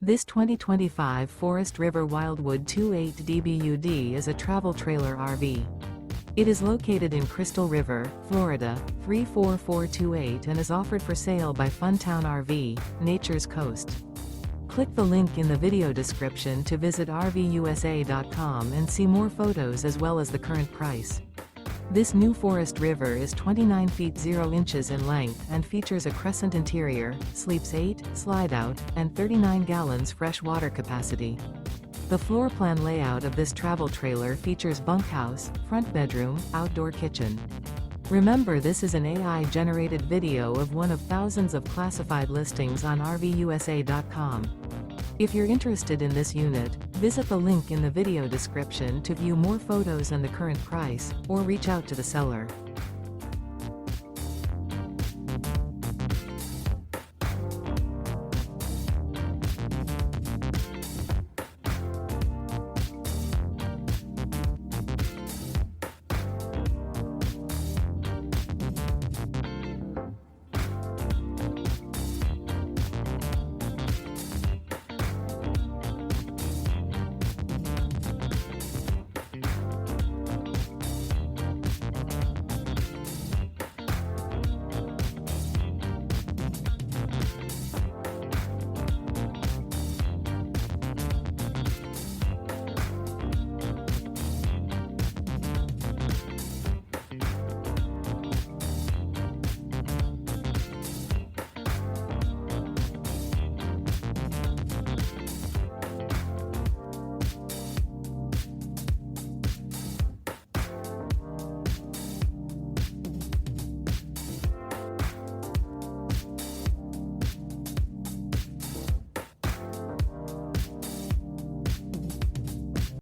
This 2025 Forest River Wildwood 28 DBUD is a travel trailer RV. It is located in Crystal River, Florida, 34428 and is offered for sale by Funtown RV, Nature's Coast. Click the link in the video description to visit RVUSA.com and see more photos as well as the current price. This new Forest River is 29 feet 0 inches in length and features a CRESCENT interior, sleeps 8, Slideout, and 39 gallons fresh water capacity. The floor plan layout of this travel trailer features bunkhouse, front bedroom, outdoor kitchen. Remember, this is an AI-generated video of one of thousands of classified listings on RVUSA.com. If you're interested in this unit, visit the link in the video description to view more photos and the current price, or reach out to the seller.